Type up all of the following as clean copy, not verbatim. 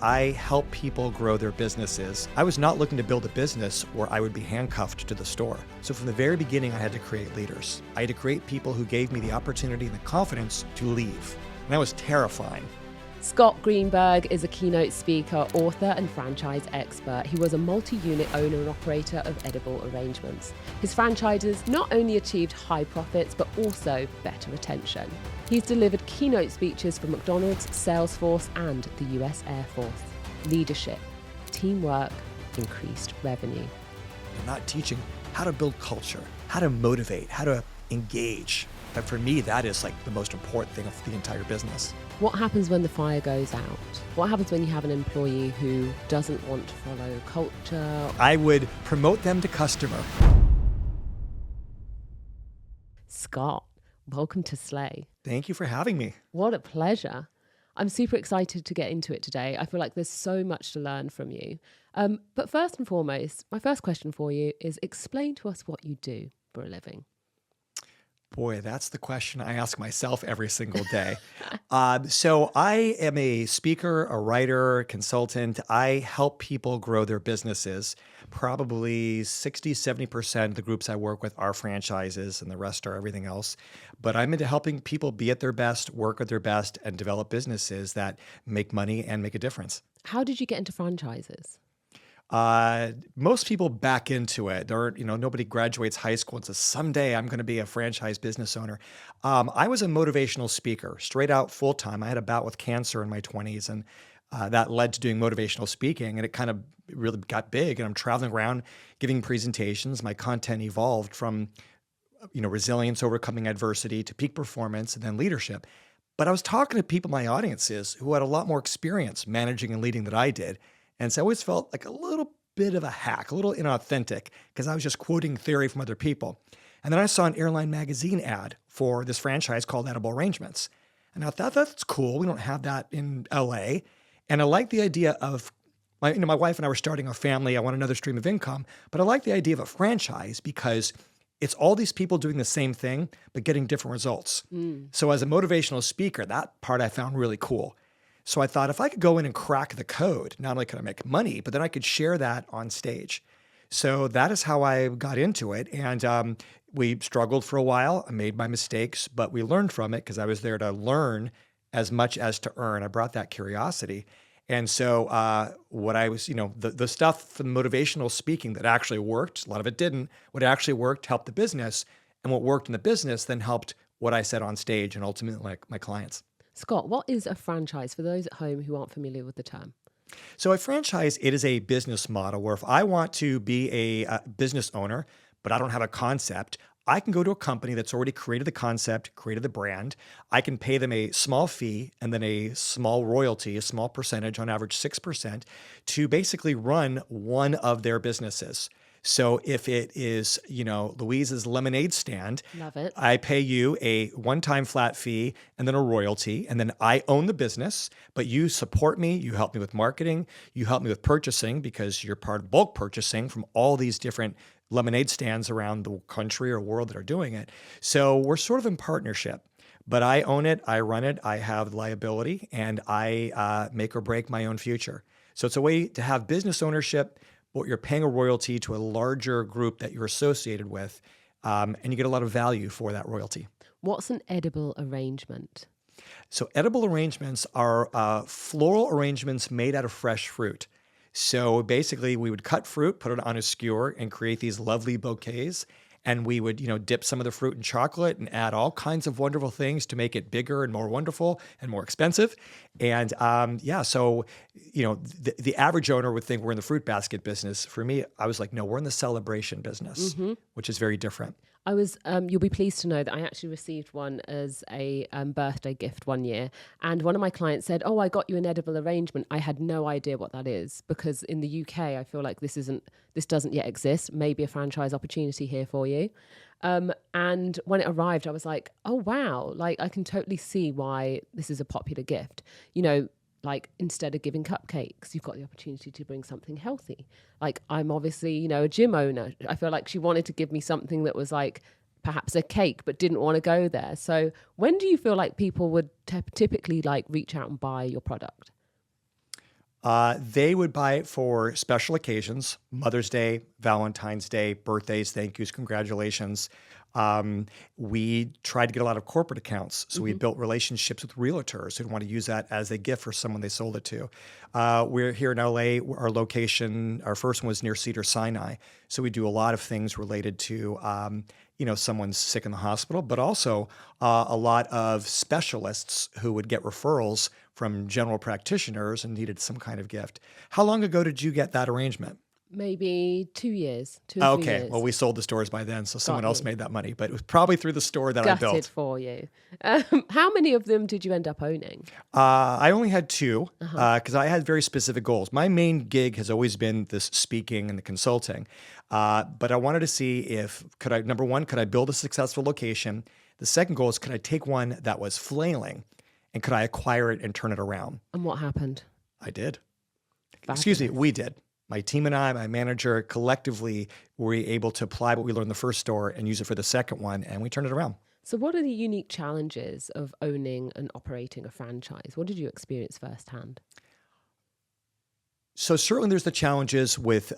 I help people grow their businesses. I was not looking to build a business where I would be handcuffed to the store. So from the very beginning, I had to create leaders. I had to create people who gave me the opportunity and the confidence to leave. And that was terrifying. Scott Greenberg is a keynote speaker, author, and franchise expert. He was a multi-unit owner and operator of edible arrangements. His franchises not only achieved high profits, but also better retention. He's delivered keynote speeches for McDonald's, Salesforce, and the US Air Force. Leadership, teamwork, increased revenue. I'm not teaching how to build culture, how to motivate, how to engage. But for me, that is like the most important thing of the entire business. What happens when the fire goes out? What happens when you have an employee who doesn't want to follow culture? I would promote them to customer. Scott, welcome to Slay. Thank you for having me. What a pleasure. I'm super excited to get into it today. I feel like there's so much to learn from you. But first and foremost, my first question for you is explain to us what you do for a living. Boy, that's the question I ask myself every single day. So I am a speaker, a writer, consultant. I help people grow their businesses. Probably 60-70% of the groups I work with are franchises and the rest are everything else. But I'm into helping people be at their best, work at their best, and develop businesses that make money and make a difference. How did you get into franchises? Most people back into it. Nobody graduates high school and says, someday I'm going to be a franchise business owner. I was a motivational speaker, straight out full time. I had a bout with cancer in my 20s, and that led to doing motivational speaking, and it kind of really got big. And I'm traveling around giving presentations. My content evolved from, resilience, overcoming adversity, to peak performance, and then leadership. But I was talking to people in my audiences who had a lot more experience managing and leading than I did. And so I always felt like a little bit of a hack, a little inauthentic, because I was just quoting theory from other people. And then I saw an airline magazine ad for this franchise called Edible Arrangements. And I thought, that's cool. We don't have that in LA. And I like the idea of, my wife and I were starting a family. I want another stream of income. But I like the idea of a franchise because it's all these people doing the same thing, but getting different results. So as a motivational speaker, that part I found really cool. So I thought if I could go in and crack the code, not only could I make money, but then I could share that on stage. So that is how I got into it. And we struggled for a while. I made my mistakes, but we learned from it because I was there to learn as much as to earn. I brought that curiosity. And so what I was, the stuff from motivational speaking that actually worked, a lot of it didn't, what actually worked helped the business. And what worked in the business then helped what I said on stage and ultimately my clients. Scott, what is a franchise for those at home who aren't familiar with the term? So a franchise, it is a business model where if I want to be a business owner, but I don't have a concept, I can go to a company that's already created the concept, created the brand. I can pay them a small fee and then a small royalty, a small percentage, on average 6%, to basically run one of their businesses. So if it is, Louise's lemonade stand, love it. I pay you a one-time flat fee and then a royalty, and then I own the business, but you support me, you help me with marketing, you help me with purchasing because you're part of bulk purchasing from all these different lemonade stands around the country or world that are doing it. So we're sort of in partnership, but I own it, I run it, I have liability, and I make or break my own future. So it's a way to have business ownership, but you're paying a royalty to a larger group that you're associated with, and you get a lot of value for that royalty. What's an edible arrangement? So edible arrangements are floral arrangements made out of fresh fruit. So basically, we would cut fruit, put it on a skewer, and create these lovely bouquets. And we would, dip some of the fruit in chocolate and add all kinds of wonderful things to make it bigger and more wonderful and more expensive. And so, the average owner would think we're in the fruit basket business. For me, I was like, no, we're in the celebration business, which is very different. I was, you'll be pleased to know that I actually received one as a birthday gift one year. And one of my clients said, "Oh, I got you an edible arrangement." I had no idea what that is because in the UK, I feel like this doesn't yet exist. Maybe a franchise opportunity here for you. And when it arrived, I was like, oh, wow. Like I can totally see why this is a popular gift. Like instead of giving cupcakes, you've got the opportunity to bring something healthy. Like I'm obviously, a gym owner. I feel like she wanted to give me something that was like perhaps a cake, but didn't want to go there. So when do you feel like people would typically like reach out and buy your product? They would buy it for special occasions, Mother's Day, Valentine's Day, birthdays, thank yous, congratulations. Um, we tried to get a lot of corporate accounts. So we Hmm. built relationships with realtors who'd want to use that as a gift for someone they sold it to. We're here in LA. Our location, our first one was near Cedar Sinai. So we do a lot of things related to, someone's sick in the hospital, but also a lot of specialists who would get referrals from general practitioners and needed some kind of gift. How long ago did you get that arrangement? Maybe 2 years, 2 or 3 Okay, well, years. we sold the stores by then, so someone Got else you. made that money, but it was probably through the store that I Gutted built. for you. How many of them did you end up owning? I only had two Uh-huh. because I had very specific goals. My main gig has always been this speaking and the consulting, but I wanted to see if could I number one, could I build a successful location? The second goal is could I take one that was flailing and could I acquire it and turn it around? And what happened? I did. Excuse me, Fabulous. we did. My team and I, my manager, collectively were able to apply what we learned in the first store and use it for the second one, and we turned it around. So, what are the unique challenges of owning and operating a franchise? What did you experience firsthand? So certainly there's the challenges with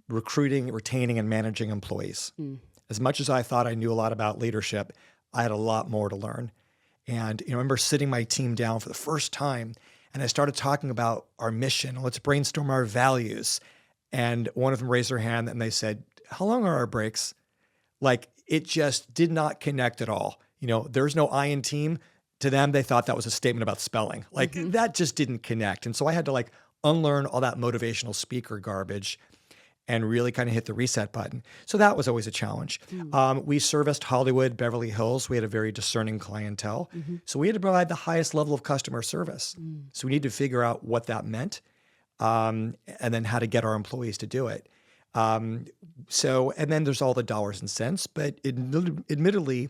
recruiting, retaining, and managing employees. Mm. As much as I thought I knew a lot about leadership, I had a lot more to learn. And I remember sitting my team down for the first time, and I started talking about our mission. Let's brainstorm our values. And one of them raised their hand and they said, "How long are our breaks?" Like it just did not connect at all. There's no I in team. To them, they thought that was a statement about spelling. Like Hmm. that just didn't connect. And so I had to unlearn all that motivational speaker garbage and really kind of hit the reset button. So that was always a challenge. Mm. We serviced Hollywood, Beverly Hills. We had a very discerning clientele. Hmm. So we had to provide the highest level of customer service. Mm. So we need to figure out what that meant and then how to get our employees to do it. And then there's all the dollars and cents. But admittedly,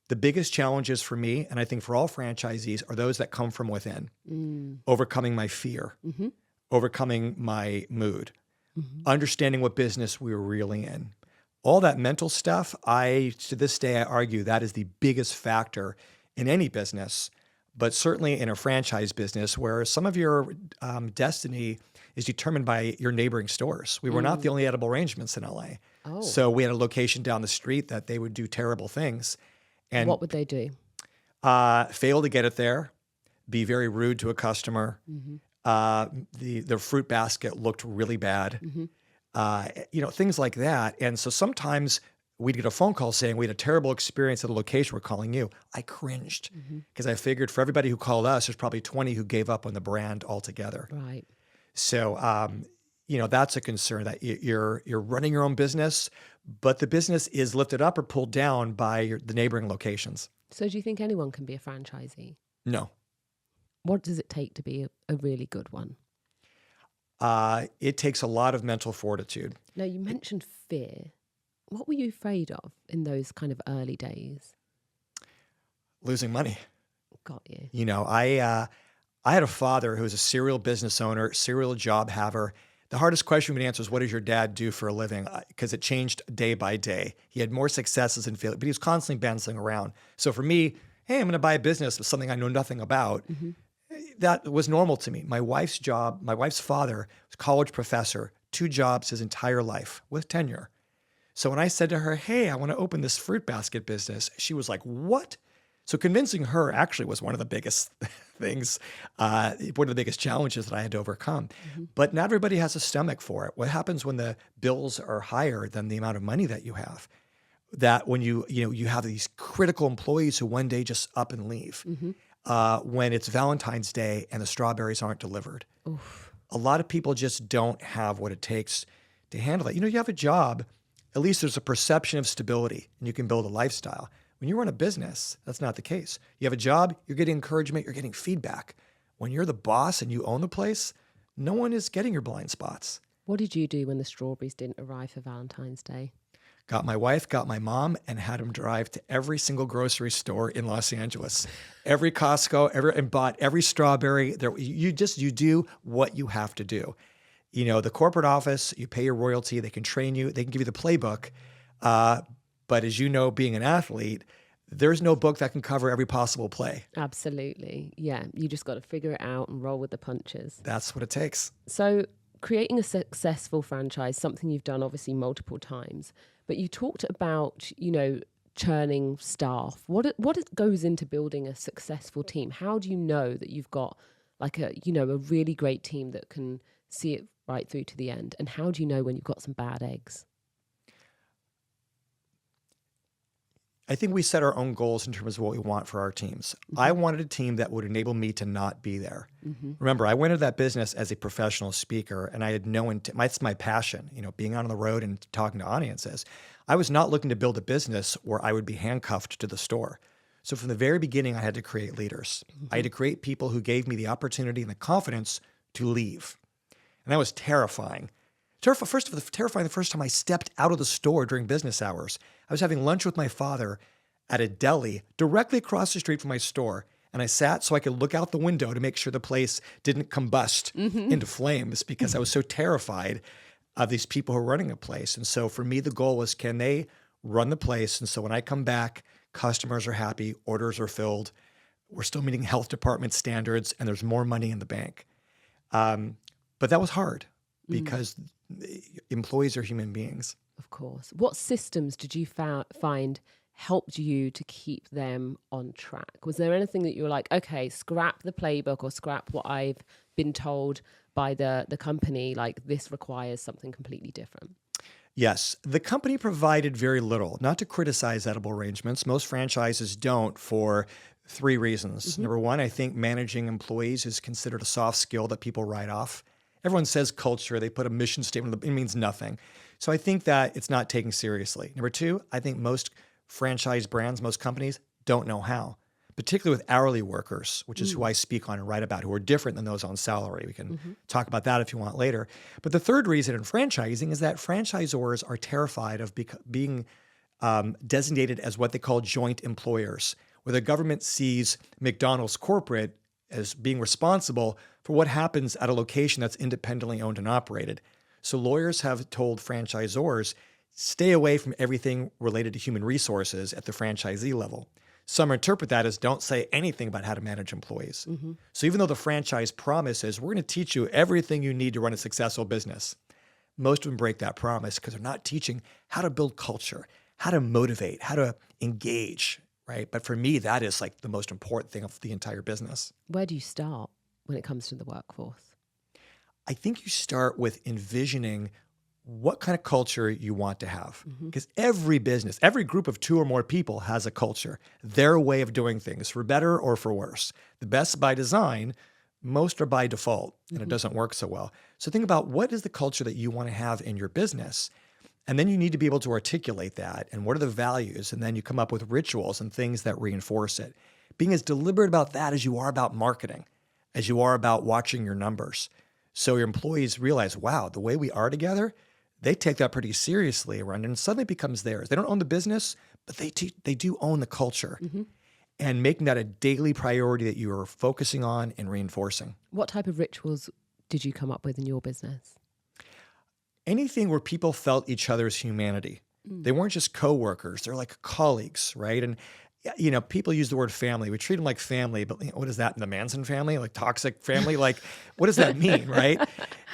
the biggest challenges for me, and I think for all franchisees, are those that come from within, Mm. overcoming my fear, Hmm. overcoming my mood, Hmm. understanding what business we were really in. All that mental stuff, to this day, I argue that is the biggest factor in any business, but certainly in a franchise business where some of your destiny is determined by your neighboring stores. We were not the Mm. only edible arrangements in LA. Oh, So we had a location down the street that they would do terrible things and what would they do? fail to get it there, be very rude to a customer. Hmm. The fruit basket looked really bad. Hmm. Things like that. And so sometimes we'd get a phone call saying we had a terrible experience at a location. We're calling you. I cringed Hmm. because I figured for everybody who called us, there's probably 20 who gave up on the brand altogether. Right. So, that's a concern that you're running your own business, but the business is lifted up or pulled down by the neighboring locations. So, do you think anyone can be a franchisee? No, What does it take to be a really good one? it takes a lot of mental fortitude. Now, you mentioned fear. What were you afraid of in those kind of early days? Losing money. Got you. I had a father who was a serial business owner, serial job haver. The hardest question we would answer is, what does your dad do for a living? Because it changed day by day. He had more successes and failures, but he was constantly bouncing around. So for me, hey, I'm going to buy a business with something I know nothing about. Hmm. That was normal to me. My wife's father was a college professor, 2 jobs his entire life with tenure. So when I said to her, hey, I want to open this fruit basket business, she was like, what? So convincing her actually was one of the biggest things, one of the biggest challenges that I had to overcome. Hmm. But not everybody has a stomach for it. What happens when the bills are higher than the amount of money that you have? That when you have these critical employees who one day just up and leave. Hmm. When it's Valentine's Day and the strawberries aren't delivered. Oof. A lot of people just don't have what it takes to handle it. You have a job, at least there's a perception of stability and you can build a lifestyle. When you run a business, that's not the case. You have a job, you're getting encouragement, you're getting feedback. When you're the boss and you own the place, no one is getting your blind spots. What did you do when the strawberries didn't arrive for Valentine's Day? Got my wife, got my mom, and had them drive to every single grocery store in Los Angeles, every Costco, and bought every strawberry. You do what you have to do. The corporate office, you pay your royalty, they can train you, they can give you the playbook. But as you know, being an athlete, there's no book that can cover every possible play. Absolutely. Yeah. You just got to figure it out and roll with the punches. That's what it takes. So, creating a successful franchise, something you've done obviously multiple times, but you talked about, churning staff. What goes into building a successful team? How do you know that you've got like a really great team that can see it right through to the end? And how do you know when you've got some bad eggs? I think we set our own goals in terms of what we want for our teams. I wanted a team that would enable me to not be there. Remember, I went into that business as a professional speaker, and I had no intent. That's my passion, being out on the road and talking to audiences. I was not looking to build a business where I would be handcuffed to the store. So from the very beginning, I had to create leaders. I had to create people who gave me the opportunity and the confidence to leave. And that was terrifying. Terrifying the first time I stepped out of the store during business hours. I was having lunch with my father at a deli directly across the street from my store. And I sat so I could look out the window to make sure the place didn't combust into flames because I was so terrified of these people who are running a place. And so for me, the goal was, can they run the place? And so when I come back, customers are happy, orders are filled, we're still meeting health department standards, and there's more money in the bank. But that was hard because employees are human beings. Of course. What systems did you find helped you to keep them on track? Was there anything that you were like, okay, scrap the playbook or scrap what I've been told by the company, like this requires something completely different? Yes, the company provided very little. Not to criticize edible arrangements. Most franchises don't for 3 reasons. Number one, I think managing employees is considered a soft skill that people write off. Everyone says culture, they put a mission statement, it means nothing. So I think that it's not taken seriously. Number two, I think most franchise brands, most companies don't know how, particularly with hourly workers, which is who I speak on and write about, who are different than those on salary. We can talk about that if you want later. But the third reason in franchising is that franchisors are terrified of being designated as what they call joint employers, where the government sees McDonald's corporate as being responsible for what happens at a location that's independently owned and operated. So lawyers have told franchisors, stay away from everything related to human resources at the franchisee level. Some interpret that as don't say anything about how to manage employees. So even though the franchise promises, we're going to teach you everything you need to run a successful business, most of them break that promise because they're not teaching how to build culture, how to motivate, how to engage, right? But for me, that is like the most important thing of the entire business. Where do you start when it comes to the workforce? I think you start with envisioning what kind of culture you want to have. Because every business, every group of 2 or more people has a culture, their way of doing things, for better or for worse. The best by design, most are by default, and it doesn't work so well. So think about what is the culture that you want to have in your business. And then you need to be able to articulate that. And what are the values? And then you come up with rituals and things that reinforce it. Being as deliberate about that as you are about marketing, as you are about watching your numbers. So your employees realize, wow, the way we are together, they take that pretty seriously around, and suddenly it becomes theirs. They don't own the business, but they do own the culture. And making that a daily priority that you are focusing on and reinforcing. What type of rituals did you come up with in your business? Anything where people felt each other's humanity. They weren't just coworkers, they're like colleagues, right? And people use the word family. We treat them like family, but what is that in the Manson family? Like toxic family? Like, what does that mean, right?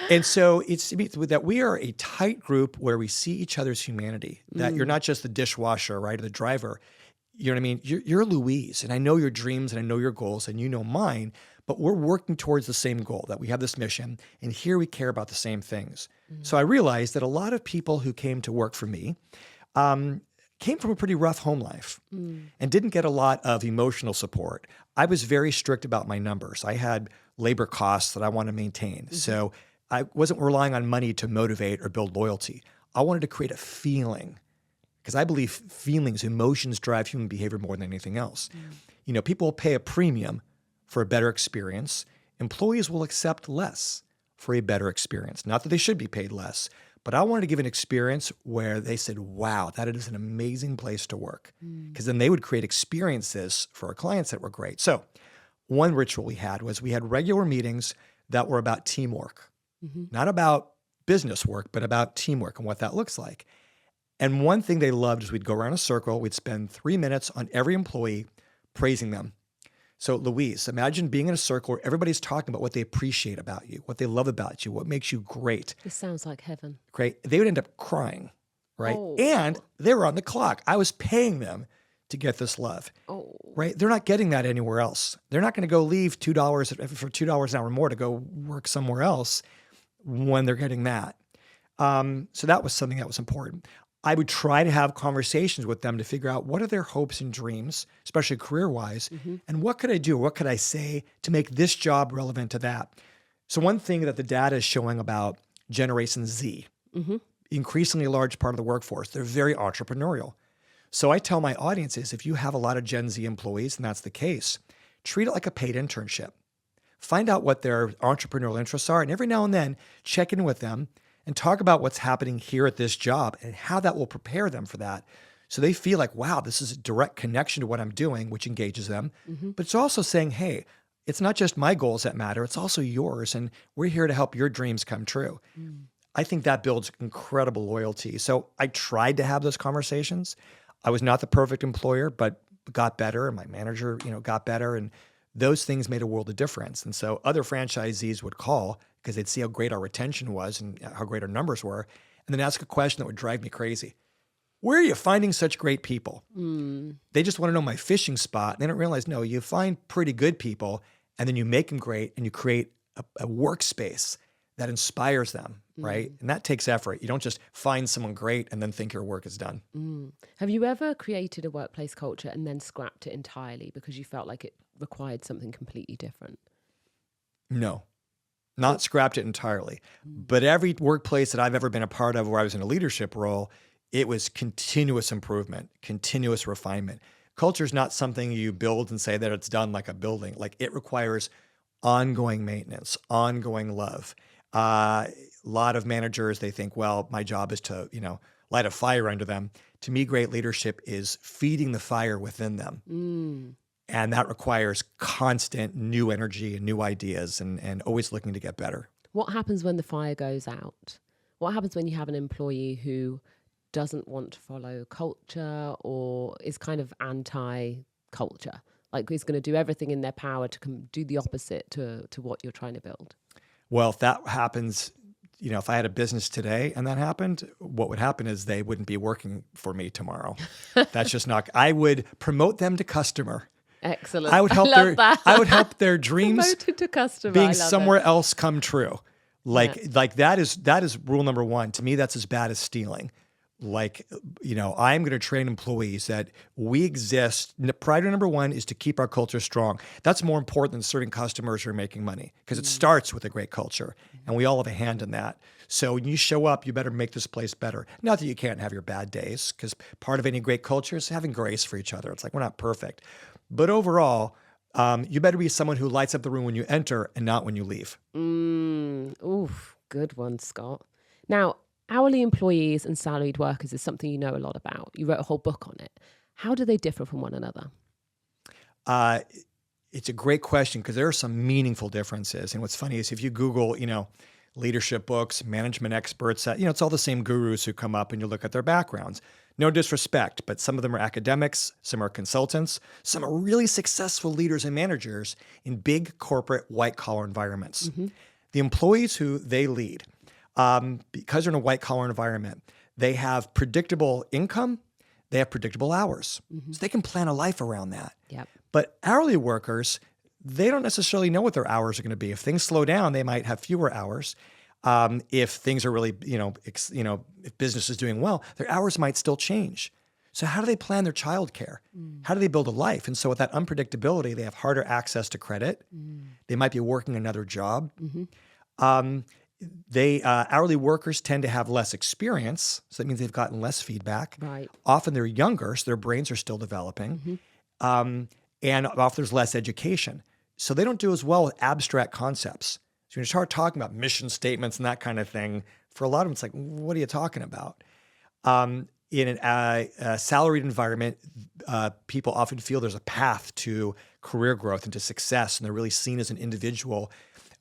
And so it's that we are a tight group where we see each other's humanity, that you're not just the dishwasher, right, or the driver. You know what I mean? You're Louise, and I know your dreams, and I know your goals, and you know mine, but we're working towards the same goal, that we have this mission, and here we care about the same things. So I realized that a lot of people who came to work for me came from a pretty rough home life and didn't get a lot of emotional support. I was very strict about my numbers. I had labor costs that I wanted to maintain. So I wasn't relying on money to motivate or build loyalty. I wanted to create a feeling, because I believe feelings, emotions drive human behavior more than anything else. People will pay a premium for a better experience. Employees will accept less for a better experience. Not that they should be paid less, but I wanted to give an experience where they said, wow, that is an amazing place to work. Because then they would create experiences for our clients that were great. So one ritual we had was we had regular meetings that were about teamwork, not about business work, but about teamwork and what that looks like. And one thing they loved is we'd go around a circle. We'd spend 3 minutes on every employee praising them. So Louise, imagine being in a circle where everybody's talking about what they appreciate about you, what they love about you, what makes you great. This sounds like heaven. Great. They would end up crying, right? Oh. And they were on the clock. I was paying them to get this love, Oh. right? They're not getting that anywhere else. They're not going to go leave $2 for $2 an hour more to go work somewhere else when they're getting that. So that was something that was important. I would try to have conversations with them to figure out what are their hopes and dreams, especially career-wise, and what could I do? What could I say to make this job relevant to that? So one thing that the data is showing about Generation Z, increasingly large part of the workforce, they're very entrepreneurial. So I tell my audiences, if you have a lot of Gen Z employees, and that's the case, treat it like a paid internship. Find out what their entrepreneurial interests are, and every now and then check in with them and talk about what's happening here at this job and how that will prepare them for that. So they feel like, wow, this is a direct connection to what I'm doing, which engages them. But it's also saying, hey, it's not just my goals that matter, it's also yours. And we're here to help your dreams come true. I think that builds incredible loyalty. So I tried to have those conversations. I was not the perfect employer, but got better. And my manager, got better. And those things made a world of difference. And so other franchisees would call because they'd see how great our retention was and how great our numbers were, and then ask a question that would drive me crazy. Where are you finding such great people? They just want to know my fishing spot. And they don't realize, no, you find pretty good people and then you make them great and you create a workspace that inspires them, right? And that takes effort. You don't just find someone great and then think your work is done. Have you ever created a workplace culture and then scrapped it entirely because you felt like it required something completely different? No, not scrapped it entirely. But every workplace that I've ever been a part of where I was in a leadership role, it was continuous improvement, continuous refinement. Culture is not something you build and say that it's done like a building. Like it requires ongoing maintenance, ongoing love. A lot of managers, they think, well, my job is to, light a fire under them. To me, great leadership is feeding the fire within them. And that requires constant new energy and new ideas and always looking to get better. What happens when the fire goes out? What happens when you have an employee who doesn't want to follow culture or is kind of anti-culture? Like is going to do everything in their power to do the opposite to what you're trying to build? Well, if that happens, if I had a business today and that happened, what would happen is they wouldn't be working for me tomorrow. That's just not, I would promote them to customer. Excellent. I would help I would help their dreams promoted to customer. being somewhere else come true. Like that is rule number one. To me, that's as bad as stealing. Like, I'm going to train employees that we exist. Priority number one is to keep our culture strong. That's more important than serving customers who are making money because it starts with a great culture and we all have a hand in that. So when you show up, you better make this place better. Not that you can't have your bad days because part of any great culture is having grace for each other. It's like, we're not perfect. But overall, you better be someone who lights up the room when you enter and not when you leave. Oof, good one, Scott. Now, hourly employees and salaried workers is something you know a lot about. You wrote a whole book on it. How do they differ from one another? It's a great question because there are some meaningful differences. And what's funny is if you Google, leadership books, management experts, it's all the same gurus who come up and you look at their backgrounds. No disrespect, but some of them are academics, some are consultants, some are really successful leaders and managers in big corporate white-collar environments. The employees who they lead, because they're in a white-collar environment, they have predictable income, they have predictable hours. So they can plan a life around that. Yep. But hourly workers, they don't necessarily know what their hours are going to be. If things slow down, they might have fewer hours. If things are really, if business is doing well, their hours might still change. So how do they plan their childcare? How do they build a life? And so with that unpredictability, they have harder access to credit. They might be working another job. Hourly workers tend to have less experience. So that means they've gotten less feedback. Right. Often they're younger, so their brains are still developing. And often there's less education. So they don't do as well with abstract concepts. So when you start talking about mission statements and that kind of thing, for a lot of them, it's like, what are you talking about? In a salaried environment, people often feel there's a path to career growth and to success, and they're really seen as an individual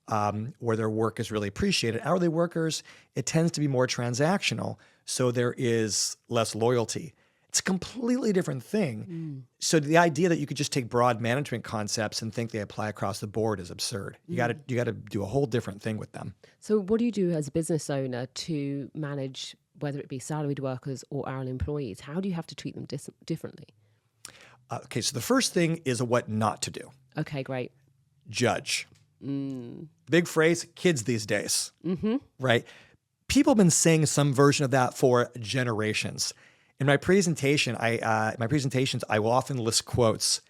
where their work is really appreciated. Hourly workers, it tends to be more transactional, so there is less loyalty. It's a completely different thing. So the idea that you could just take broad management concepts and think they apply across the board is absurd. You got to do a whole different thing with them. So what do you do as a business owner to manage, whether it be salaried workers or hourly employees? How do you have to treat them differently? Okay, so the first thing is what not to do. Okay, great. Judge. Big phrase, kids these days, right? People have been saying some version of that for generations. In my presentations, I will often list quotes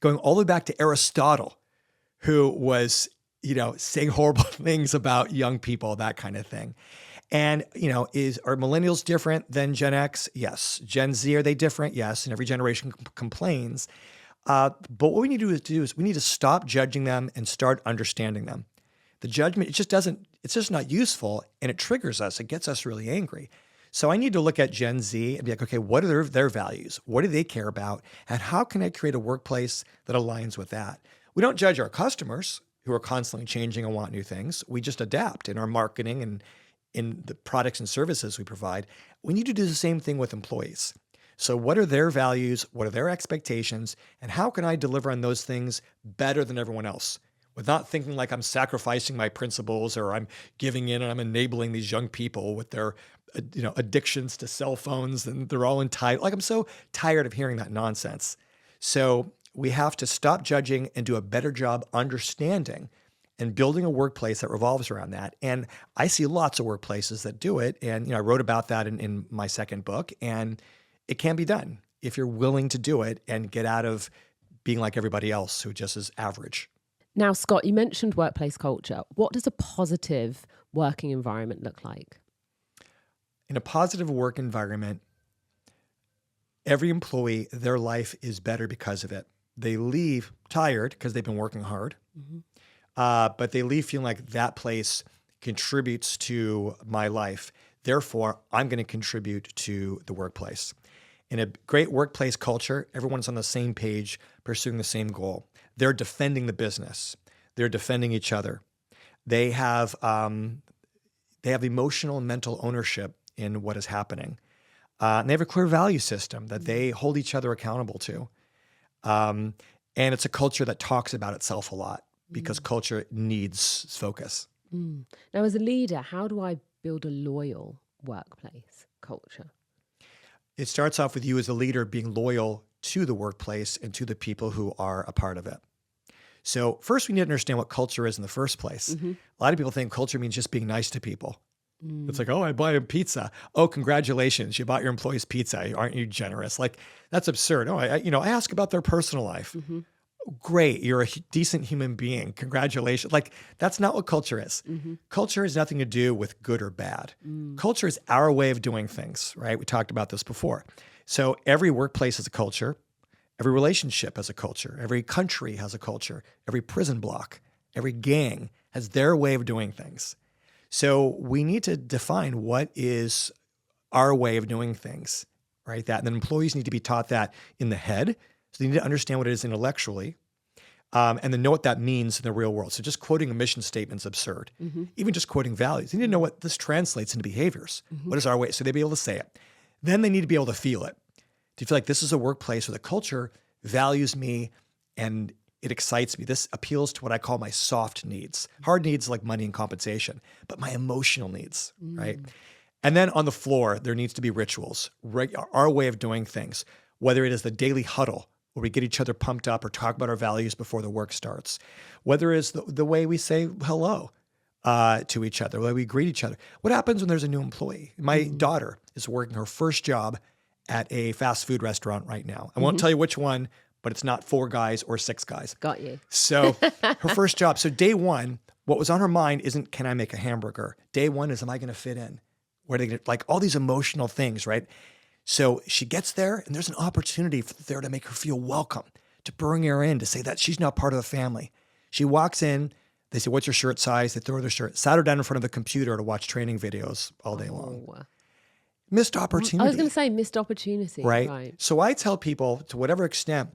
going all the way back to Aristotle, who was, saying horrible things about young people, that kind of thing. And, are millennials different than Gen X? Yes. Gen Z, are they different? Yes. And every generation complains. But what we need to do is we need to stop judging them and start understanding them. The judgment, it's just not useful, and it triggers us. It gets us really angry. So I need to look at Gen Z and be like, okay, what are their values? What do they care about? And how can I create a workplace that aligns with that? We don't judge our customers who are constantly changing and want new things. We just adapt in our marketing and in the products and services we provide. We need to do the same thing with employees. So what are their values? What are their expectations? And how can I deliver on those things better than everyone else? Without thinking like I'm sacrificing my principles or I'm giving in and I'm enabling these young people with their addictions to cell phones and they're all entitled. Like I'm so tired of hearing that nonsense. So we have to stop judging and do a better job understanding and building a workplace that revolves around that. And I see lots of workplaces that do it. And I wrote about that in my second book. And it can be done if you're willing to do it and get out of being like everybody else who just is average. Now, Scott, you mentioned workplace culture. What does a positive working environment look like? In a positive work environment, every employee, their life is better because of it. They leave tired because they've been working hard, but they leave feeling like that place contributes to my life. Therefore, I'm going to contribute to the workplace. In a great workplace culture, everyone's on the same page, pursuing the same goal. They're defending the business. They're defending each other. They have emotional and mental ownership in what is happening. And they have a clear value system that they hold each other accountable to. And it's a culture that talks about itself a lot because culture needs focus. Now, as a leader, how do I build a loyal workplace culture? It starts off with you as a leader being loyal to the workplace and to the people who are a part of it. So first, we need to understand what culture is in the first place. A lot of people think culture means just being nice to people. It's like, oh, I buy a pizza. Oh, congratulations, you bought your employees pizza. Aren't you generous? Like, that's absurd. Oh, I ask about their personal life. Great, you're a decent human being. Congratulations. Like, that's not what culture is. Culture has nothing to do with good or bad. Culture is our way of doing things, right? We talked about this before. So every workplace has a culture. Every relationship has a culture. Every country has a culture. Every prison block, every gang has their way of doing things. So we need to define what is our way of doing things, right? And then employees need to be taught that in the head. So they need to understand what it is intellectually, and then know what that means in the real world. So just quoting a mission statement is absurd. Even just quoting values. They need to know what this translates into behaviors. What is our way? So they be able to say it. Then they need to be able to feel it. To feel like this is a workplace where the culture values me and it excites me. This appeals to what I call my soft needs. Hard needs like money and compensation, but my emotional needs, right? And then on the floor, there needs to be rituals, our way of doing things, whether it is the daily huddle where we get each other pumped up or talk about our values before the work starts, whether it's the way we say hello to each other, the way we greet each other. What happens when there's a new employee? My daughter is working her first job at a fast food restaurant right now. I won't tell you which one, but it's not 4 guys or 6 guys. Got you. So her first job. So day one, what was on her mind isn't, can I make a hamburger? Day one is, am I going to fit in? Where are they going to, like all these emotional things, right? So she gets there and there's an opportunity there to make her feel welcome, to bring her in, to say that she's not part of the family. She walks in, they say, what's your shirt size? They throw her their shirt, sat her down in front of the computer to watch training videos all day long. Missed opportunity. I was going to say missed opportunity. Right? So I tell people, to whatever extent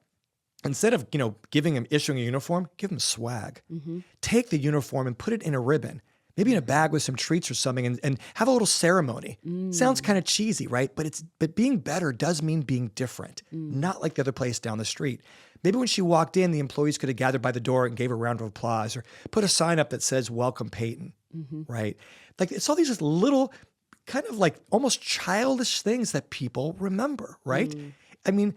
instead of, giving them, issuing a uniform, give them swag. Take the uniform and put it in a ribbon, maybe in a bag with some treats or something, and have a little ceremony. Sounds kind of cheesy, right? But being better does mean being different, not like the other place down the street. Maybe when she walked in, the employees could have gathered by the door and gave her a round of applause, or put a sign up that says, "Welcome, Peyton," right? Like, it's all these just little kind of like almost childish things that people remember, right? I mean,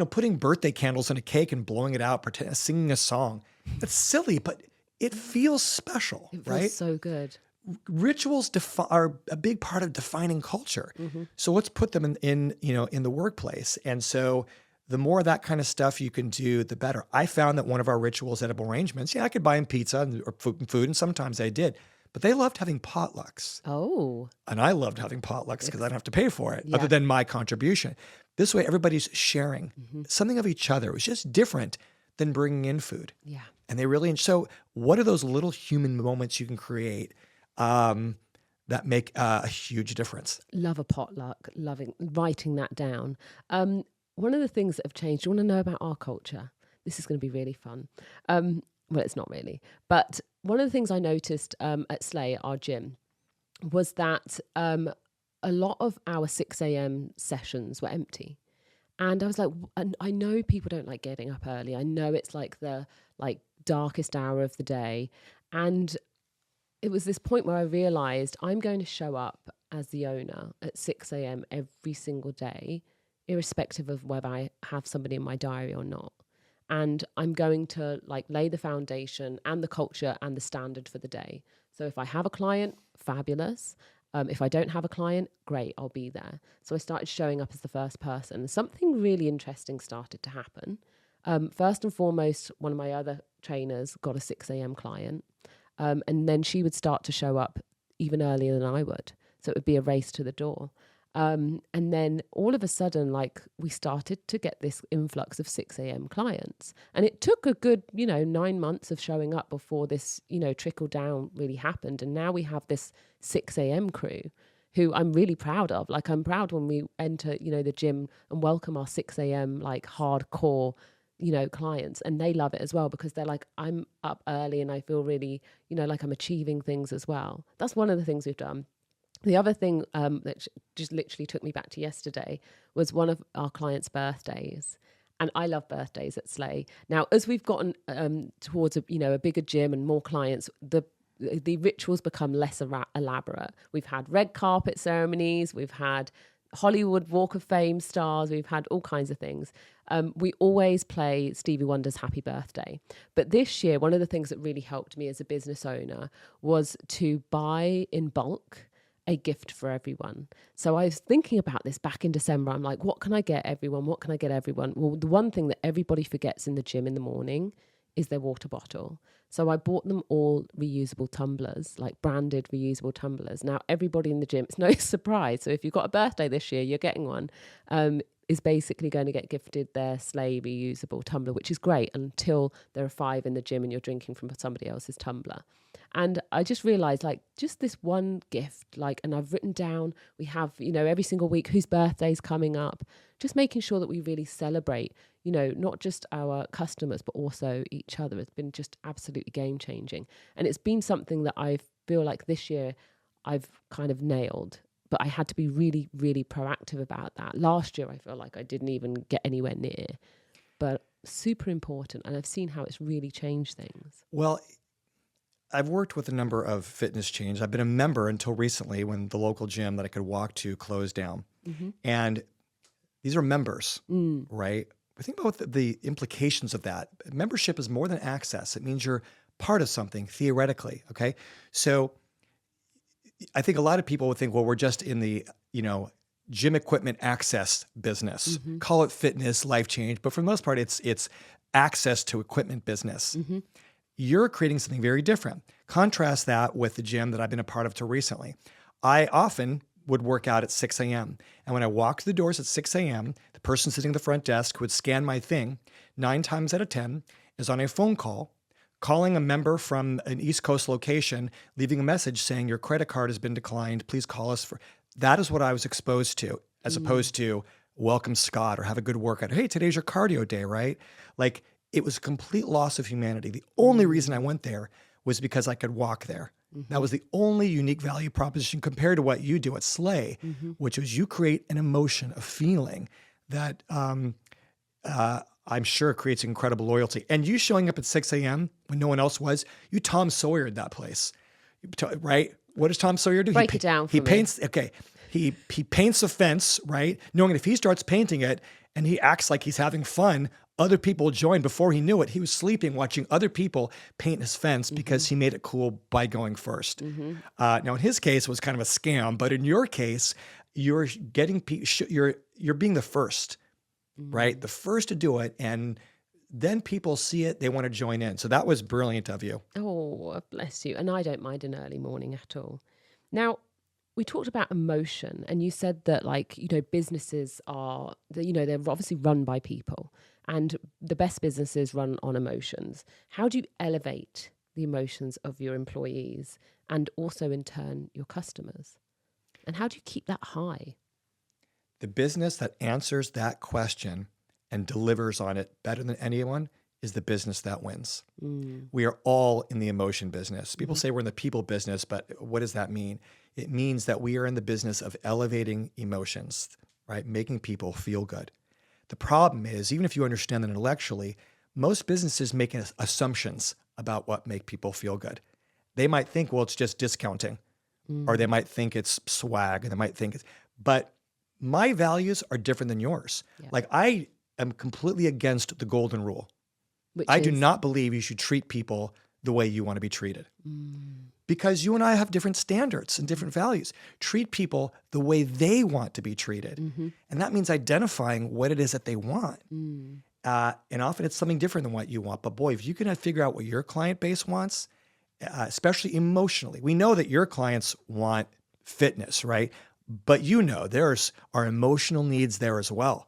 putting birthday candles in a cake and blowing it out, singing a song. That's silly, but it feels special, It feels right? so good. Rituals are a big part of defining culture. So let's put them in the workplace. And so the more of that kind of stuff you can do, the better. I found that one of our rituals, edible arrangements, I could buy them pizza or food, and sometimes I did. But they loved having potlucks. Oh. And I loved having potlucks because I don't have to pay for it, Yeah. other than my contribution. This way, everybody's sharing something of each other. It was just different than bringing in food. Yeah. And they really, so what are those little human moments you can create that make a huge difference? Love a potluck, writing that down. One of the things that have changed, do you want to know about our culture? This is going to be really fun. Well, it's not really. But one of the things I noticed at Slay, our gym, was that a lot of our 6 a.m. sessions were empty. And I was like, and I know people don't like getting up early. I know it's like the darkest hour of the day. And it was this point where I realized I'm going to show up as the owner at 6 a.m. every single day, irrespective of whether I have somebody in my diary or not. And I'm going to lay the foundation and the culture and the standard for the day. So if I have a client, fabulous. If I don't have a client, great, I'll be there. So I started showing up as the first person. Something really interesting started to happen. First and foremost, one of my other trainers got a 6 a.m. client. And then she would start to show up even earlier than I would. So it would be a race to the door. And then all of a sudden, we started to get this influx of 6 a.m. clients. And it took a good, 9 months of showing up before this, trickle down really happened. And now we have this 6 a.m. crew who I'm really proud of. I'm proud when we enter, the gym and welcome our 6 a.m. hardcore, clients. And they love it as well because they're like, I'm up early and I feel really, like I'm achieving things as well. That's one of the things we've done. The other thing that just literally took me back to yesterday was one of our clients' birthdays. And I love birthdays at Slay. Now, as we've gotten towards a bigger gym and more clients, the rituals become less elaborate. We've had red carpet ceremonies, we've had Hollywood Walk of Fame stars, we've had all kinds of things. We always play Stevie Wonder's Happy Birthday. But this year, one of the things that really helped me as a business owner was to buy in bulk a gift for everyone. So I was thinking about this back in December. I'm like, what can I get everyone? What can I get everyone? Well, the one thing that everybody forgets in the gym in the morning is their water bottle. So I bought them all reusable tumblers, branded reusable tumblers. Now, everybody in the gym, it's no surprise. So if you've got a birthday this year, you're getting one, is basically going to get gifted their Slay reusable tumbler, which is great until there are 5 in the gym and you're drinking from somebody else's tumbler. And I just realized just this one gift, and I've written down, we have, every single week whose birthday's coming up, just making sure that we really celebrate, not just our customers, but also each other. It's been just absolutely game changing. And it's been something that I feel like this year I've kind of nailed, but I had to be really, really proactive about that. Last year, I feel like I didn't even get anywhere near, but super important. And I've seen how it's really changed things. Well, I've worked with a number of fitness chains. I've been a member until recently when the local gym that I could walk to closed down. And these are members, right? But think about the implications of that. Membership is more than access. It means you're part of something theoretically, okay? So I think a lot of people would think, well, we're just in the, gym equipment access business. Call it fitness, life change. But for the most part, it's access to equipment business. You're creating something very different. Contrast that with the gym that I've been a part of till recently. I often would work out at 6 a.m. And when I walked the doors at 6 a.m., the person sitting at the front desk who would scan my thing 9 times out of 10 is on a phone call, calling a member from an East Coast location, leaving a message saying your credit card has been declined. Please call us for. That is what I was exposed to, as opposed to welcome Scott or have a good workout. Hey, today's your cardio day, right? Like it was a complete loss of humanity. The only reason I went there was because I could walk there. That was the only unique value proposition compared to what you do at Slay, which was you create an emotion, a feeling that I'm sure creates incredible loyalty. And you showing up at 6 a.m. when no one else was, you Tom Sawyered that place, right? What does Tom Sawyer do? Break it down for he me. paints. Okay, he paints a fence, right? Knowing that if he starts painting it and he acts like he's having fun, other people join. Before he knew it, he was sleeping, watching other people paint his fence because he made it cool by going first. Now, in his case, it was kind of a scam, but in your case, you're getting you're being the first, right? The first to do it, and then people see it, they want to join in. So that was brilliant of you. Oh, bless you. And I don't mind an early morning at all. Now, we talked about emotion, and you said that, like, businesses are, they're obviously run by people, and the best businesses run on emotions. How do you elevate the emotions of your employees and also, in turn, your customers? And how do you keep that high? The business that answers that question and delivers on it better than anyone is the business that wins. We are all in the emotion business. People say we're in the people business, but what does that mean? It means that we are in the business of elevating emotions, right? Making people feel good. The problem is, even if you understand that intellectually, most businesses make assumptions about what make people feel good. They might think, well, it's just discounting, or they might think it's swag, and they might think but my values are different than yours. Yeah. Like I am completely against the golden rule. I do not believe you should treat people the way you want to be treated. Because you and I have different standards and different values. Treat people the way they want to be treated. And that means identifying what it is that they want. And often it's something different than what you want. But boy, if you can figure out what your client base wants, especially emotionally, we know that your clients want fitness, right? But there's our emotional needs there as well.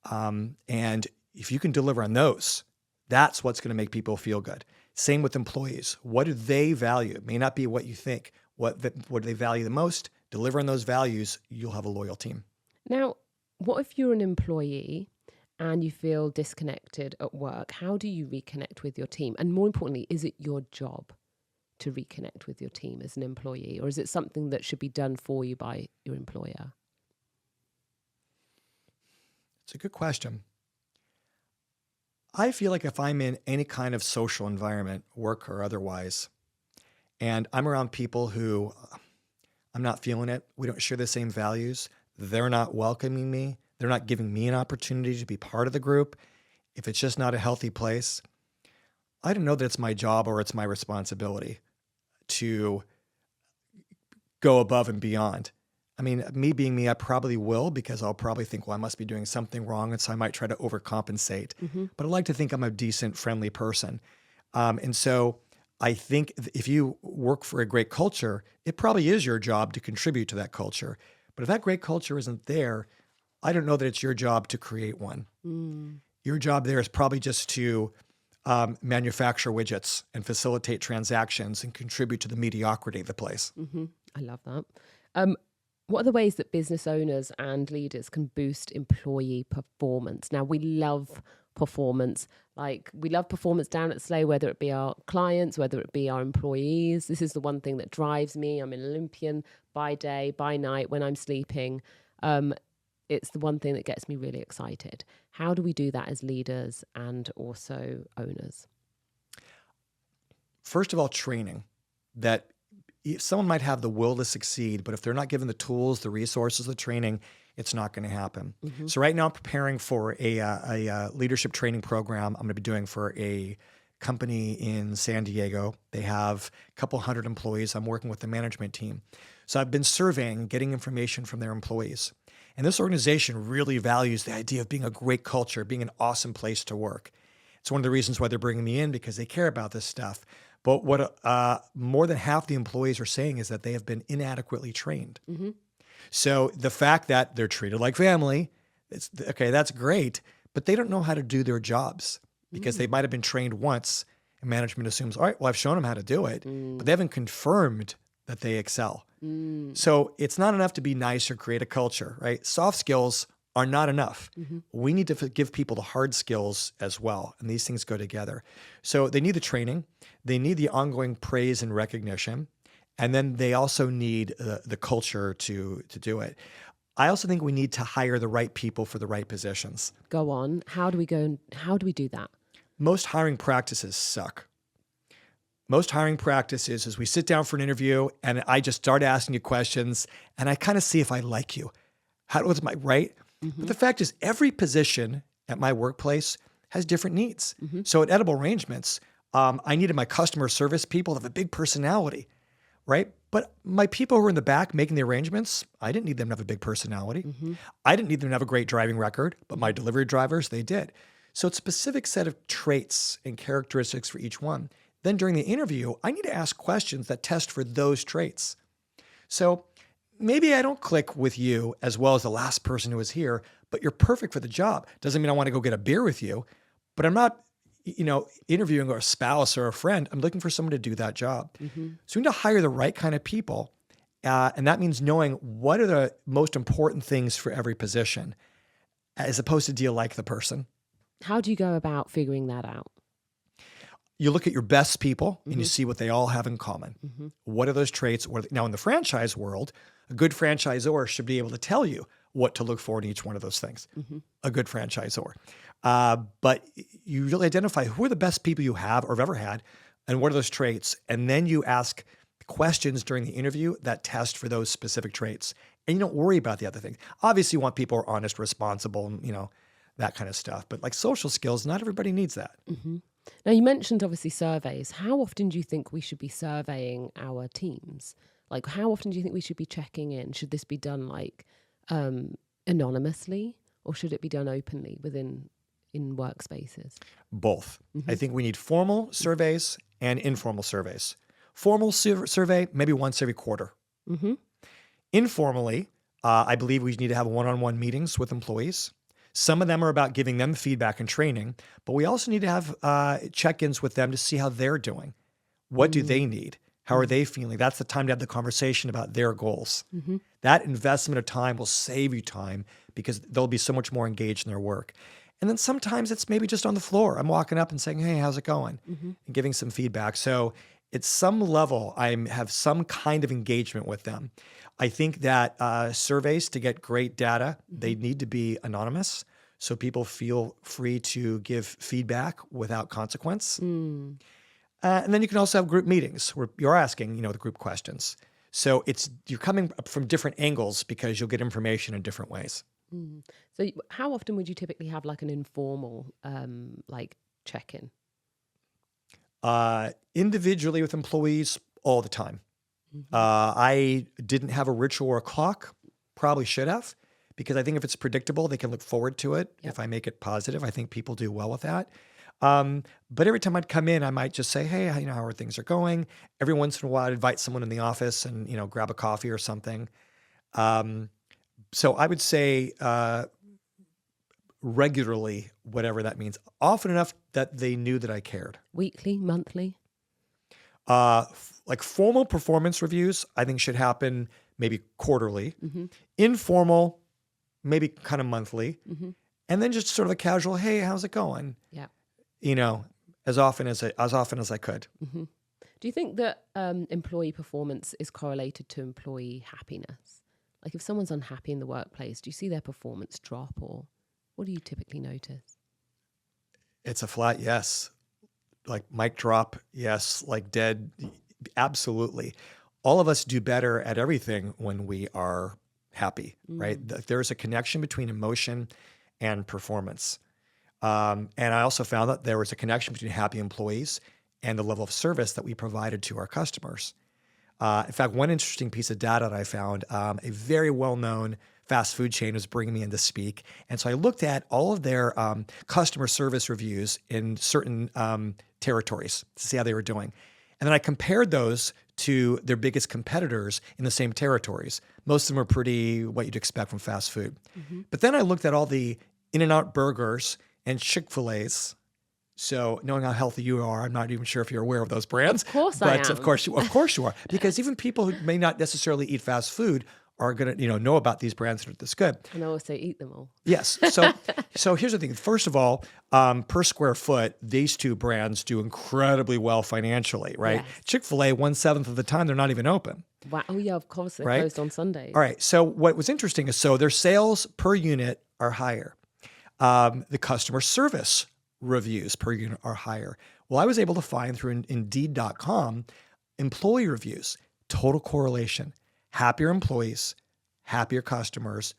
And if you can deliver on those, that's what's going to make people feel good. Same with employees. What do they value? It may not be what you think. What do they value the most? Deliver on those values, you'll have a loyal team. Now, what if you're an employee and you feel disconnected at work? How do you reconnect with your team? And more importantly, is it your job to reconnect with your team as an employee? Or is it something that should be done for you by your employer? It's a good question. I feel like if I'm in any kind of social environment, work or otherwise, and I'm around people who I'm not feeling it, we don't share the same values, they're not welcoming me, they're not giving me an opportunity to be part of the group, if it's just not a healthy place, I don't know that it's my job or it's my responsibility to go above and beyond. I mean, me being me, I probably will, because I'll probably think, well, I must be doing something wrong. And so I might try to overcompensate. But I like to think I'm a decent, friendly person. And so I think if you work for a great culture, it probably is your job to contribute to that culture. But if that great culture isn't there, I don't know that it's your job to create one. Your job there is probably just to manufacture widgets and facilitate transactions and contribute to the mediocrity of the place. I love that. What are the ways that business owners and leaders can boost employee performance? Now, we love performance. Like, we love performance down at Slay, whether it be our clients, whether it be our employees. This is the one thing that drives me. I'm an Olympian by day, by night, when I'm sleeping. It's the one thing that gets me really excited. How do we do that as leaders and also owners? First of all, training. That someone might have the will to succeed, but if they're not given the tools, the resources, the training, it's not going to happen. So right now I'm preparing for a leadership training program I'm going to be doing for a company in San Diego. They have a couple hundred employees. I'm working with the management team. So I've been surveying, getting information from their employees. And this organization really values the idea of being a great culture, being an awesome place to work. It's one of the reasons why they're bringing me in, because they care about this stuff. But what more than half the employees are saying is that they have been inadequately trained. So the fact that they're treated like family, that's great, but they don't know how to do their jobs because they might have been trained once, and management assumes, all right, well, I've shown them how to do it, but they haven't confirmed that they excel. So it's not enough to be nice or create a culture, right? Soft skills are not enough. We need to give people the hard skills as well. And these things go together. So they need the training. They need the ongoing praise and recognition. And then they also need the culture to do it. I also think we need to hire the right people for the right positions. Go on. How do we go and how do we do that? Most hiring practices suck. Most hiring practices is we sit down for an interview and I just start asking you questions and I kind of see if I like you. What's my right? But the fact is every position at my workplace has different needs. So at Edible Arrangements, I needed my customer service people to have a big personality, right? But my people who were in the back making the arrangements, I didn't need them to have a big personality. I didn't need them to have a great driving record, but my delivery drivers, they did. So it's a specific set of traits and characteristics for each one. Then during the interview, I need to ask questions that test for those traits. So maybe I don't click with you as well as the last person who was here, but you're perfect for the job. Doesn't mean I want to go get a beer with you, but I'm not, interviewing a spouse or a friend. I'm looking for someone to do that job. So we need to hire the right kind of people. And that means knowing what are the most important things for every position, as opposed to do you like the person? How do you go about figuring that out? You look at your best people and you see what they all have in common. What are those traits? Now, in the franchise world, a good franchisor should be able to tell you what to look for in each one of those things. A good franchisor. But you really identify who are the best people you have or have ever had and what are those traits. And then you ask questions during the interview that test for those specific traits. And you don't worry about the other things. Obviously, you want people who are honest, responsible, and, that kind of stuff. But like social skills, not everybody needs that. Now, you mentioned obviously surveys. How often do you think we should be surveying our teams? Like, how often do you think we should be checking in? Should this be done anonymously, or should it be done openly in workspaces? Both. I think we need formal surveys and informal surveys. Formal survey, maybe once every quarter. Informally, I believe we need to have one-on-one meetings with employees. Some of them are about giving them feedback and training, but we also need to have check-ins with them to see how they're doing. What do they need? How are they feeling? That's the time to have the conversation about their goals. That investment of time will save you time because they'll be so much more engaged in their work. And then sometimes it's maybe just on the floor. I'm walking up and saying, hey, how's it going? And giving some feedback. So at some level, I have some kind of engagement with them. I think that surveys to get great data, they need to be anonymous so people feel free to give feedback without consequence. And then you can also have group meetings where you're asking, the group questions. So you're coming up from different angles because you'll get information in different ways. So how often would you typically have like an informal check-in? Individually with employees all the time. I didn't have a ritual or a clock, probably should have, because I think if it's predictable, they can look forward to it. If I make it positive, I think people do well with that. But every time I'd come in, I might just say, hey, how are things going? Every once in a while, I'd invite someone in the office and, grab a coffee or something. So I would say regularly, whatever that means, often enough that they knew that I cared. Weekly, monthly? Like formal performance reviews, I think should happen maybe quarterly. Informal, maybe kind of monthly. And then just sort of a casual, hey, how's it going? Yeah. As often as I could. Do you think that employee performance is correlated to employee happiness? Like if someone's unhappy in the workplace, do you see their performance drop, or what do you typically notice? It's a flat yes. Like mic drop, yes. Like dead, absolutely. All of us do better at everything when we are happy, right? There's a connection between emotion and performance. And I also found that there was a connection between happy employees and the level of service that we provided to our customers. In fact, one interesting piece of data that I found, a very well-known fast food chain was bringing me in to speak. And so I looked at all of their customer service reviews in certain territories to see how they were doing. And then I compared those to their biggest competitors in the same territories. Most of them are pretty what you'd expect from fast food. But then I looked at all the In-N-Out burgers and Chick-fil-A's. So knowing how healthy you are, I'm not even sure if you're aware of those brands. Of course I am. But of course you are. Because even people who may not necessarily eat fast food are going to, know about these brands that are this good. And also eat them all. Yes. So here's the thing. First of all, per square foot, these two brands do incredibly well financially, right? Yes. Chick-fil-A, 1/7 of the time, they're not even open. Wow. Oh yeah, of course they're Right? closed on Sundays. All right. So what was interesting is their sales per unit are higher. The customer service reviews per unit are higher. Well, I was able to find through Indeed.com employee reviews, total correlation, happier employees, happier customers,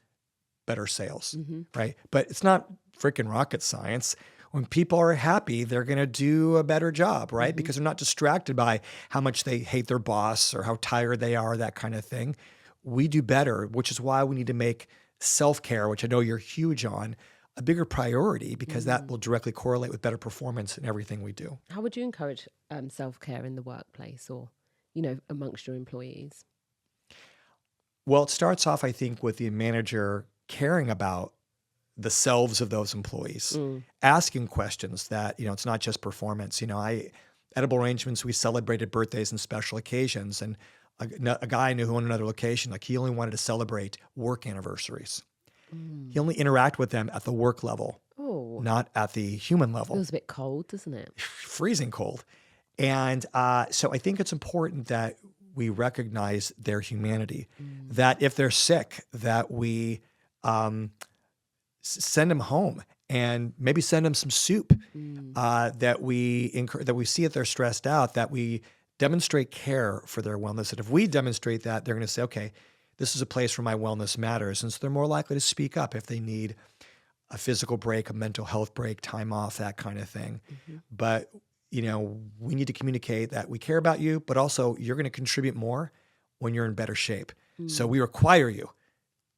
better sales, right? But it's not freaking rocket science. When people are happy, they're going to do a better job, right? Because they're not distracted by how much they hate their boss or how tired they are, that kind of thing. We do better, which is why we need to make self-care, which I know you're huge on, a bigger priority, because that will directly correlate with better performance in everything we do. How would you encourage self-care in the workplace or, amongst your employees? Well, it starts off, I think, with the manager caring about the selves of those employees, asking questions that, it's not just performance. Edible Arrangements, we celebrated birthdays and special occasions. And a guy I knew who owned another location, like he only wanted to celebrate work anniversaries. He only interact with them at the work level, not at the human level. Feels a bit cold, doesn't it? Freezing cold. And so I think it's important that we recognize their humanity, that if they're sick, that we send them home and maybe send them some soup, that we see if they're stressed out, that we demonstrate care for their wellness. And if we demonstrate that, they're going to say, okay, this is a place where my wellness matters. And so they're more likely to speak up if they need a physical break, a mental health break, time off, that kind of thing. But, we need to communicate that we care about you, but also you're going to contribute more when you're in better shape. So we require you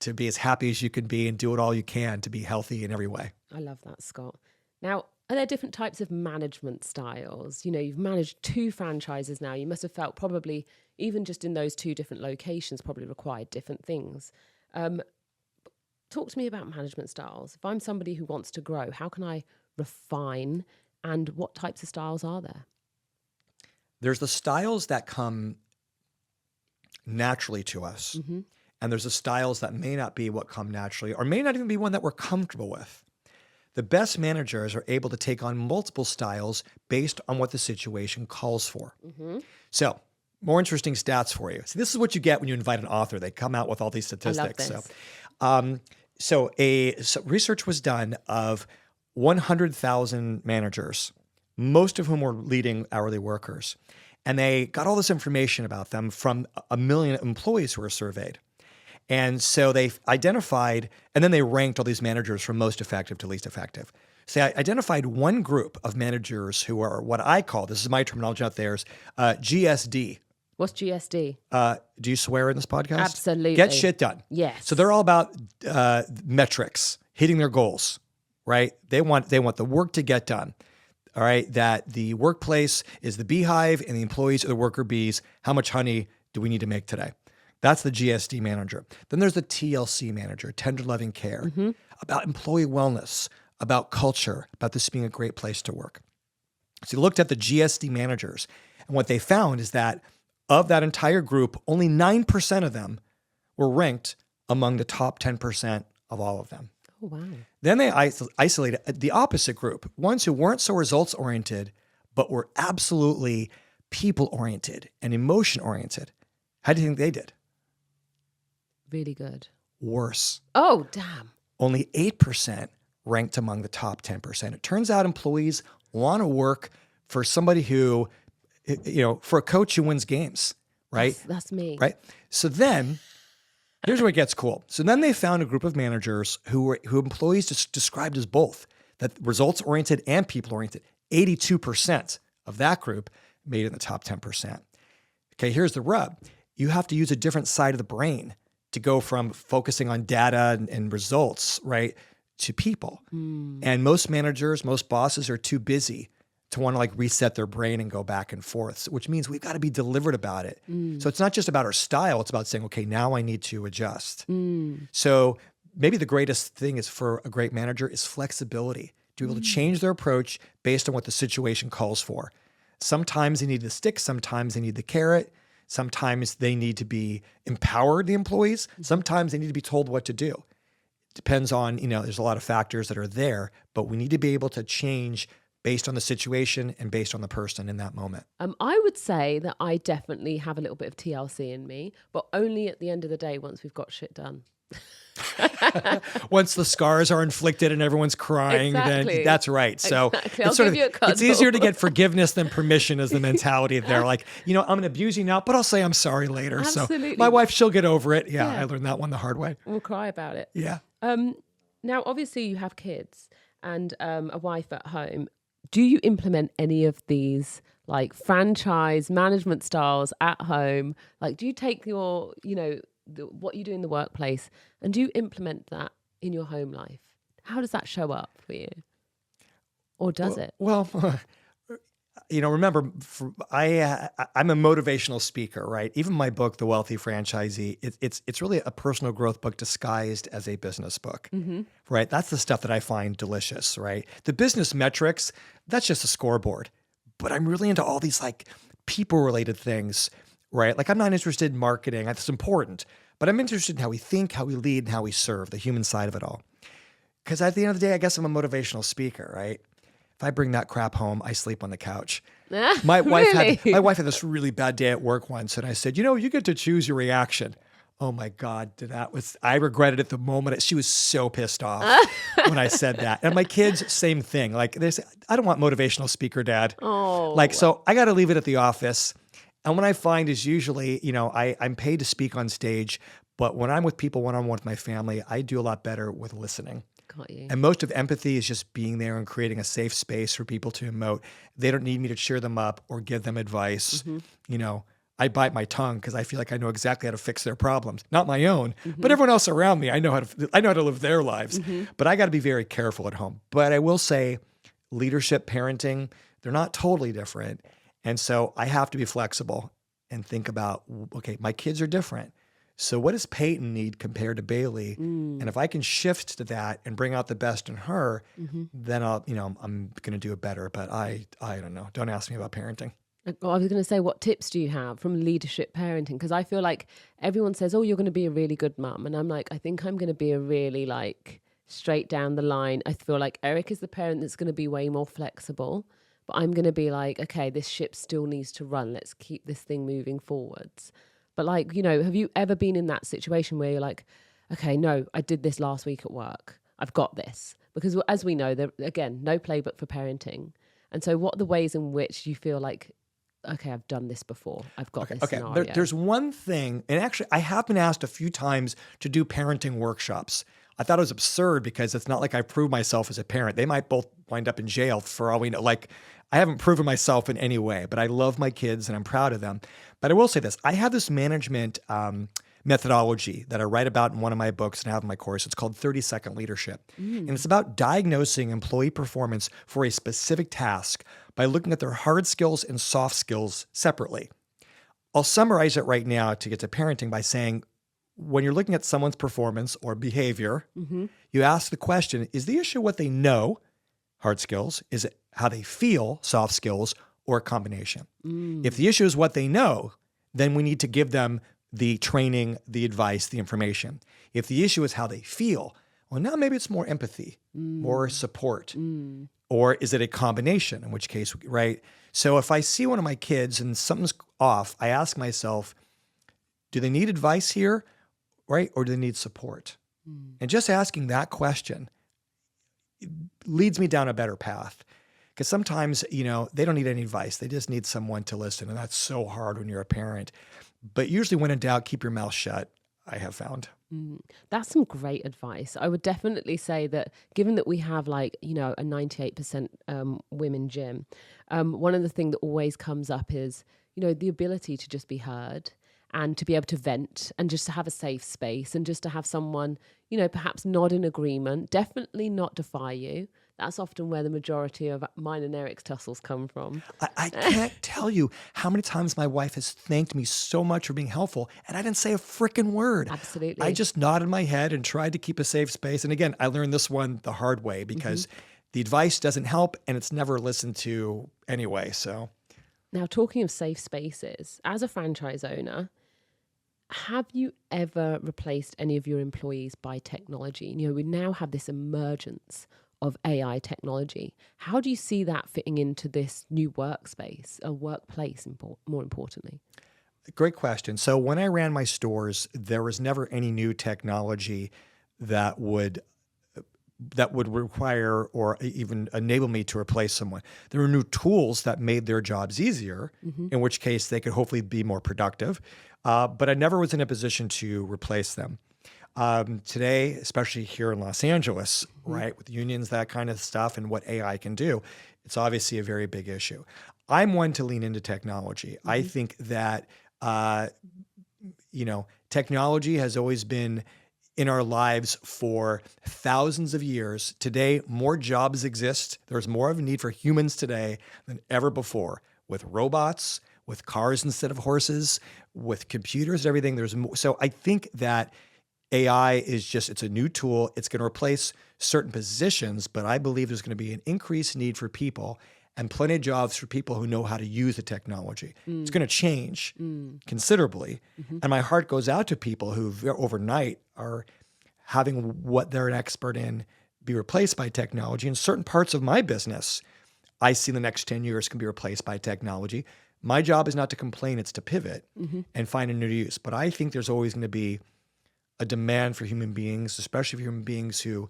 to be as happy as you can be and do it all you can to be healthy in every way. I love that, Scott. Now, are there different types of management styles? You've managed 2 franchises now. You must have felt probably, even just in those 2 different locations, probably required different things. Talk to me about management styles. If I'm somebody who wants to grow, how can I refine, and what types of styles are there? There's the styles that come naturally to us. And there's the styles that may not be what come naturally, or may not even be one that we're comfortable with. The best managers are able to take on multiple styles based on what the situation calls for. So, more interesting stats for you. So this is what you get when you invite an author. They come out with all these statistics. I love this. So research was done of 100,000 managers, most of whom were leading hourly workers. And they got all this information about them from 1 million employees who were surveyed. And so they identified, and then they ranked all these managers from most effective to least effective. So I identified one group of managers who are what I call, this is my terminology, not theirs, GSD. What's GSD? Do you swear in this podcast? Absolutely. Get shit done. Yes. So they're all about metrics, hitting their goals, right? They want the work to get done. All right, that the workplace is the beehive and the employees are the worker bees. How much honey do we need to make today? That's the GSD manager. Then there's the TLC manager, tender loving care, about employee wellness, about culture, about this being a great place to work. So you looked at the GSD managers, and what they found is that of that entire group, only 9% of them were ranked among the top 10% of all of them. Oh, wow. Then they isolated the opposite group, ones who weren't so results-oriented, but were absolutely people-oriented and emotion-oriented. How do you think they did? Really good. Worse. Oh, damn. Only 8% ranked among the top 10%. It turns out employees want to work for somebody who, for a coach who wins games, right? That's me. Right? So then, here's where it gets cool. So then they found a group of managers who employees just described as both, that results-oriented and people-oriented. 82% of that group made it in the top 10%. Okay, here's the rub. You have to use a different side of the brain to go from focusing on data and results, right, to people. And most managers, most bosses are too busy to want to reset their brain and go back and forth, which means we've got to be deliberate about it. So it's not just about our style. It's about saying, okay, now I need to adjust. So maybe the greatest thing is for a great manager is flexibility, to be able to change their approach based on what the situation calls for. Sometimes they need the stick. Sometimes they need the carrot. Sometimes they need to be empowered, the employees. Sometimes they need to be told what to do. Depends on, there's a lot of factors that are there, but we need to be able to change based on the situation and based on the person in that moment. I would say that I definitely have a little bit of TLC in me, but only at the end of the day once we've got shit done. Once the scars are inflicted and everyone's crying, then that's right. So Exactly. it's easier to get forgiveness than permission is the mentality there. Like, I'm going to abuse you now, but I'll say I'm sorry later. Absolutely. So my wife, she'll get over it. Yeah, I learned that one the hard way. We'll cry about it. Yeah. Now, obviously you have kids and a wife at home. Do you implement any of these like franchise management styles at home? Like, do you take your, what you do in the workplace and do you implement that in your home life? How does that show up for you? Or does it? Well, remember, I'm a motivational speaker, right? Even my book, The Wealthy Franchisee, it's really a personal growth book disguised as a business book, right? That's the stuff that I find delicious, right? The business metrics, that's just a scoreboard. But I'm really into all these like people-related things, right? Like I'm not interested in marketing. That's important. But I'm interested in how we think, how we lead, and how we serve, the human side of it all. Because at the end of the day, I guess I'm a motivational speaker, right? If I bring that crap home, I sleep on the couch. My wife had this really bad day at work once, and I said, you get to choose your reaction. Oh my God, I regretted it the moment. She was so pissed off when I said that. And my kids, same thing. Like they say, I don't want motivational speaker, Dad. Oh. So I got to leave it at the office. And what I find is usually, I'm paid to speak on stage, but when I'm with people one-on-one with my family, I do a lot better with listening. Got you. And most of empathy is just being there and creating a safe space for people to emote. They don't need me to cheer them up or give them advice. I bite my tongue because I feel like I know exactly how to fix their problems. Not my own, but everyone else around me. I know how to live their lives. But I got to be very careful at home. But I will say leadership, parenting, they're not totally different. And so I have to be flexible and think about, okay, my kids are different. So what does Peyton need compared to Bailey? And if I can shift to that and bring out the best in her, then I'm going to do it better. But I don't know. Don't ask me about parenting. I was going to say, what tips do you have from leadership parenting? Because I feel like everyone says, oh, you're going to be a really good mum. And I'm like, I think I'm going to be a really like straight down the line. I feel like Eric is the parent that's going to be way more flexible. But I'm going to be like, okay, this ship still needs to run. Let's keep this thing moving forwards. But like, have you ever been in that situation where you're like, okay, no, I did this last week at work. I've got this. Because as we know, again, no playbook for parenting. And so what are the ways in which you feel like, okay, I've done this before. I've got this scenario. There's one thing, and actually I have been asked a few times to do parenting workshops. I thought it was absurd because it's not like I proved myself as a parent. They might both wind up in jail for all we know. Like I haven't proven myself in any way, but I love my kids and I'm proud of them. But I will say this, I have this management methodology that I write about in one of my books and I have in my course. It's called 30-Second Leadership. And it's about diagnosing employee performance for a specific task by looking at their hard skills and soft skills separately. I'll summarize it right now to get to parenting by saying, when you're looking at someone's performance or behavior, you ask the question, is the issue what they know, hard skills? Is it how they feel, soft skills, or a combination? If the issue is what they know, then we need to give them the training, the advice, the information. If the issue is how they feel, well, now maybe it's more empathy, more support. Or is it a combination, in which case, right? So if I see one of my kids and something's off, I ask myself, do they need advice here, right? Or do they need support? And just asking that question leads me down a better path. Because sometimes, they don't need any advice. They just need someone to listen. And that's so hard when you're a parent. But usually when in doubt, keep your mouth shut, I have found. That's some great advice. I would definitely say that given that we have like, a 98% women gym, one of the things that always comes up is, the ability to just be heard and to be able to vent and just to have a safe space and just to have someone, perhaps nod in agreement, definitely not defy you. That's often where the majority of mine and Eric's tussles come from. I can't tell you how many times my wife has thanked me so much for being helpful, and I didn't say a freaking word. Absolutely. I just nodded my head and tried to keep a safe space. And again, I learned this one the hard way because the advice doesn't help, and it's never listened to anyway. So, Now, talking of safe spaces, as a franchise owner, have you ever replaced any of your employees by technology? We now have this emergence of AI technology. How do you see that fitting into this new workspace, a workplace, more importantly? Great question. So when I ran my stores, there was never any new technology that would require or even enable me to replace someone. There were new tools that made their jobs easier, in which case they could hopefully be more productive. But I never was in a position to replace them. Today, especially here in Los Angeles, right, with unions, that kind of stuff, and what AI can do, it's obviously a very big issue. I'm one to lean into technology. I think that, uh, technology has always been in our lives for thousands of years. Today, more jobs exist. There's more of a need for humans today than ever before, with robots, with cars instead of horses, with computers, everything. There's more. So I think that AI it's a new tool. It's going to replace certain positions, but I believe there's going to be an increased need for people and plenty of jobs for people who know how to use the technology. It's going to change considerably. And my heart goes out to people who overnight are having what they're an expert in be replaced by technology. In certain parts of my business, I see the next 10 years can be replaced by technology. My job is not to complain, it's to pivot and find a new use. But I think there's always going to be a demand for human beings, especially for human beings who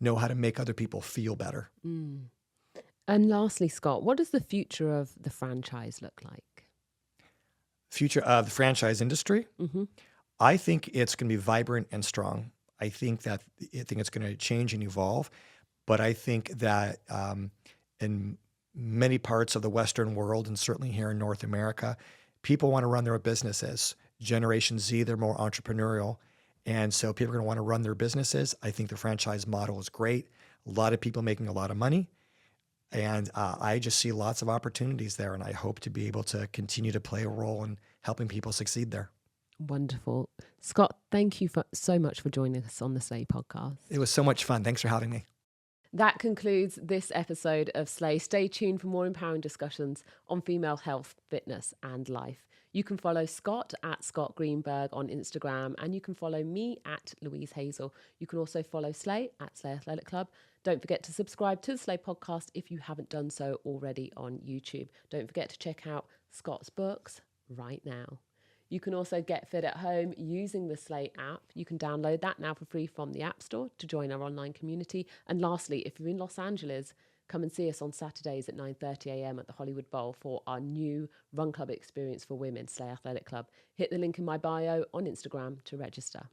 know how to make other people feel better. And lastly, Scott, what does the future of the franchise look like? Future of the franchise industry, I think it's going to be vibrant and strong. I think it's going to change and evolve, but I think that in many parts of the Western world and certainly here in North America, people want to run their businesses. Generation Z, they're more entrepreneurial. And so people are going to want to run their businesses. I think the franchise model is great. A lot of people making a lot of money. And I just see lots of opportunities there. And I hope to be able to continue to play a role in helping people succeed there. Wonderful. Scott, thank you so much for joining us on the Slay podcast. It was so much fun. Thanks for having me. That concludes this episode of Slay. Stay tuned for more empowering discussions on female health, fitness, and life. You can follow Scott at Scott Greenberg on Instagram, and you can follow me at Louise Hazel. You can also follow Slay at Slay Athletic Club. Don't forget to subscribe to the Slay podcast if you haven't done so already on YouTube. Don't forget to check out Scott's books right now. You can also get fit at home using the Slay app. You can download that now for free from the App Store to join our online community. And lastly, if you're in Los Angeles, come and see us on Saturdays at 9:30 a.m. at the Hollywood Bowl for our new Run Club experience for women, Slay Athletic Club. Hit the link in my bio on Instagram to register.